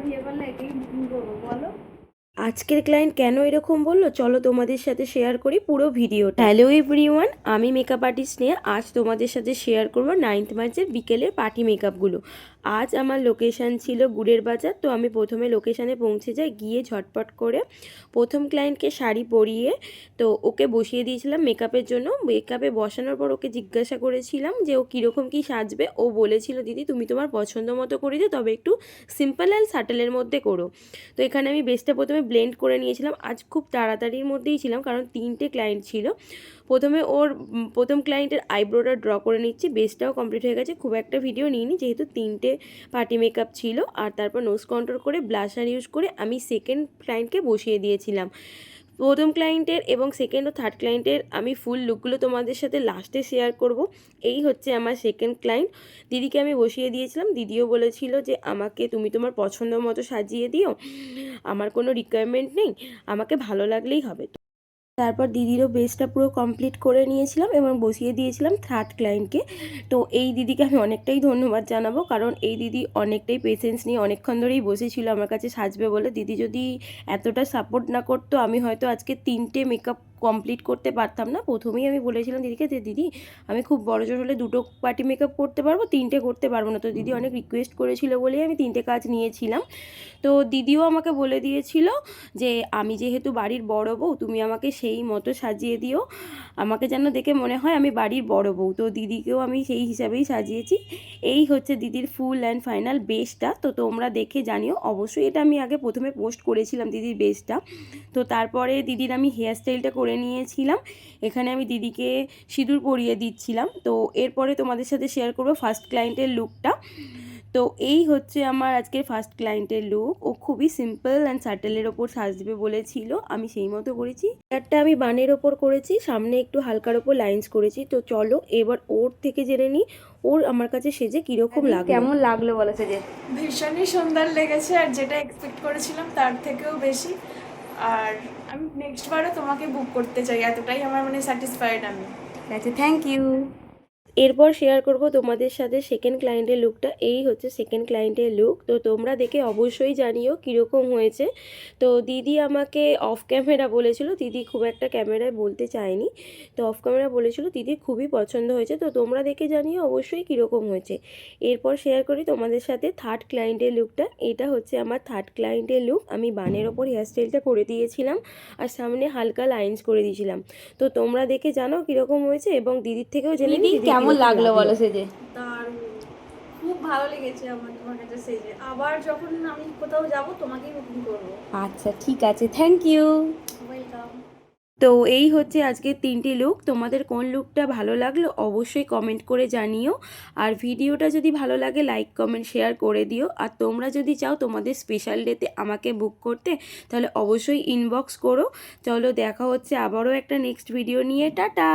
বিয়ে করলে এটাই বুকিং করবো বলো। আজকের ক্লায়েন্ট কেন এরকম বললো চলো তোমাদের সাথে শেয়ার করি পুরো ভিডিওটা। হ্যালো এভরিওয়ান, আমি মেকআপ আর্টিস্ট নিয়ে আজ তোমাদের সাথে শেয়ার করবো 9th মার্চের বিকেলের পার্টি মেকআপগুলো। আজ আমার লোকেশান ছিল গুড়ের বাজার। তো আমি প্রথমে লোকেশানে পৌঁছে যাই, গিয়ে ঝটপট করে প্রথম ক্লায়েন্টকে শাড়ি পরিয়ে তো ওকে বসিয়ে দিয়েছিলাম মেকআপের জন্য। মেকআপে বসানোর পর ওকে জিজ্ঞাসা করেছিলাম যে ও কীরকম কী সাজবে। ও বলেছিল দিদি তুমি তোমার পছন্দ মতো করে দিও, তবে একটু সিম্পল অ্যান্ড সাটেলের মধ্যে করো। তো এখানে আমি বেসটা প্রথমে ব্লেন্ড করে নিয়েছিলাম। আজ খুব তাড়াতাড়ির মধ্যেই ছিলাম কারণ 3টে ক্লায়েন্ট ছিল। প্রথমে ওর প্রথম ক্লায়েন্টের আইব্রোটা ড্র করে নিচ্ছি, বেসটাও কমপ্লিট হয়ে গেছে। খুব একটা ভিডিও নিইনি যেহেতু 3টে পার্টি মেকআপ ছিল। আর তারপর নোজ কন্ট্রোল করে ব্লাশার ইউজ করে আমি সেকেন্ড ক্লায়েন্টকে বসিয়ে দিয়েছিলাম। প্রথম ক্লায়েন্টের এবং সেকেন্ড ও থার্ড ক্লায়েন্টের আমি ফুল লুকগুলো তোমাদের সাথে লাস্টে শেয়ার করব। এই হচ্ছে আমার সেকেন্ড ক্লায়েন্ট। দিদিকে আমি বসিয়ে দিয়েছিলাম। দিদিও বলেছিল যে আমাকে তুমি তোমার পছন্দ মতো সাজিয়ে দিও, আমার কোনো রিকোয়ারমেন্ট নেই, আমাকে ভালো লাগলেই হবে। তারপর দিদিরও বেসটা পুরো কমপ্লিট করে নিয়েছিলাম এবং বসিয়ে দিয়েছিলাম থার্ড ক্লায়েন্টকে। তো এই দিদিকে আমি অনেকটাই ধন্যবাদ জানাবো, কারণ এই দিদি অনেকটাই পেশেন্স নিয়ে অনেকক্ষণ ধরেই বসেছিল আমার কাছে সাজবে বলে। দিদি যদি এতটা সাপোর্ট না করতো আমি হয়তো আজকে 3টে মেকআপ কমপ্লিট করতে পারতাম না। প্রথমেই আমি বলেছিলাম দিদিকে যে দিদি আমি খুব বড়জোর হলে 2টো পার্টি মেকআপ করতে পারবো, 3টে করতে পারবো না। তো দিদি অনেক রিকোয়েস্ট করেছিল বলেই আমি 3টে কাজ নিয়েছিলাম। তো দিদিও আমাকে বলে দিয়েছিল যে আমি যেহেতু বাড়ির বড় বউ, তুমি আমাকে সেই মতো সাজিয়ে দিও, আমাকে যেন দেখে মনে হয় আমি বাড়ির বড় বউ। তো দিদিকেও আমি সেই হিসাবেই সাজিয়েছি। এই হচ্ছে দিদির ফুল অ্যান্ড ফাইনাল বেসটা। তো তোমরা দেখে জানিও অবশ্যই। এটা আমি আগে প্রথমে পোস্ট করেছিলাম দিদির বেসটা। তো তারপরে দিদির আমি হেয়ার স্টাইলটা করে নিয়েছিলাম। এখানে আমি দিদিকে সিঁদুর পরিয়ে দিচ্ছিলাম। তো এরপরে তোমাদের সাথে শেয়ার করবো ফার্স্ট ক্লায়েন্টের লুকটা। তো এই হচ্ছে আমার আজকের ফার্স্ট ক্লায়েন্টের লুক। ও খুবই সিম্পল অ্যান্ড সাটেলের ওপর সাজবে বলেছিল, আমি সেই মতো করেছি। একটা আমি বানের ওপর করেছি, সামনে একটু হালকার ওপর লাইন্স করেছি। তো চলো এবার ওর থেকে জেনে নিই ওর আমার কাছে সেজে কীরকম লাগলো। কেমন লাগলো বলো সেজে? ভীষণই সুন্দর লেগেছে, আর যেটা এক্সপেক্ট করেছিলাম তার থেকেও বেশি। আর আমি নেক্সট বারও তোমাকে বুক করতে চাই, এতটাই আমার মানে স্যাটিসফাইড আমি। ঠিক আছে, থ্যাংক ইউ। এরপর শেয়ার করব তোমাদের সাথে সেকেন্ড ক্লায়েন্টের লুকটা। এই হচ্ছে সেকেন্ড ক্লায়েন্টের লুক। তো তোমরা দেখে অবশ্যই জানিও কীরকম হয়েছে। তো দিদি আমাকে অফ ক্যামেরা বলেছিল, দিদি খুব একটা ক্যামেরায় বলতে চায়নি, তো অফ ক্যামেরা বলেছিল দিদি খুবই পছন্দ হয়েছে। তো তোমরা দেখে জানিও অবশ্যই কীরকম হয়েছে। এরপর শেয়ার করি তোমাদের সাথে থার্ড ক্লায়েন্টের লুকটা। এটা হচ্ছে আমার থার্ড ক্লায়েন্টের লুক। আমি বানের ওপর হেয়ারস্টাইলটা করে দিয়েছিলাম আর সামনে হালকা লাইন্স করে দিয়েছিলাম। তো তোমরা দেখে জানো কীরকম হয়েছে এবং দিদির থেকেও জেনে দিদি নিই কেমন লাগলো বলো সেজে? দারুণ, খুব ভালো লেগেছে আমার তোমার কাছে সেজে। আবার যখন আমি কোথাও যাব তোমাকেই বুকিং করবো। আচ্ছা ঠিক আছে, থ্যাংক ইউ। ওয়েলকাম। তো এই হচ্ছে আজকের 3টি লুক। তোমাদের কোন লুকটা ভালো লাগলো অবশ্যই কমেন্ট করে জানিও। আর ভিডিওটা যদি ভালো লাগে লাইক কমেন্ট শেয়ার করে দিও। আর তোমরা যদি চাও তোমাদের স্পেশাল ডেতে আমাকে বুক করতে তাহলে অবশ্যই ইনবক্স করো। চলো দেখা হচ্ছে আবারও একটা নেক্সট ভিডিও নিয়ে। টাটা।